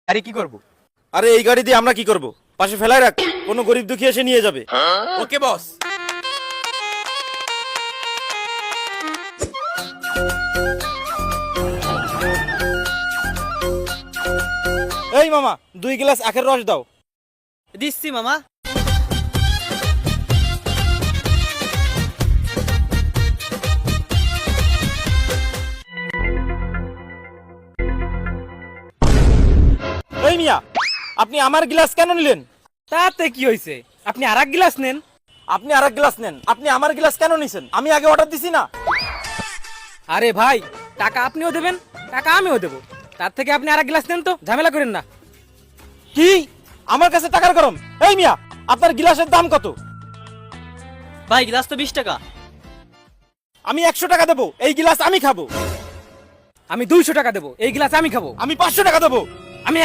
আরে কি করব? আরে এই গাড়ি দিয়ে আমরা কি করব? পাশে ফেলায় রাখ, কোনো গরিব দুঃখী এসে নিয়ে যাবে। ওকে বস। এই মামা, 2 গ্লাস আখের রস দাও। দিচ্ছি মামা। এই মিয়া, আপনি আমার গ্লাস কেন নিলেন? তাতে কি হয়েছে? আপনি আর এক গ্লাস নেন। আপনি আরেক গ্লাস নেন, আপনি আমার গ্লাস কেন নিছেন? আমি আগে অর্ডার দিছি না। আরে ভাই, টাকা আপনিও দেবেন, টাকা আমিও দেবো। তার থেকে আপনি আর এক গ্লাস নেন তো, ঝামেলা করেন না। কি? আমার কাছে টাকার গরম? এই মিয়া, আপনার গ্লাসের দাম কত? ভাই গ্লাস তো 20 টাকা। আমি 100 টাকা দেবো, এই গ্লাস আমি খাবো। আমি 200 টাকা দেবো, এই গ্লাস আমি খাবো। আমি 500 টাকা দেবো। আমি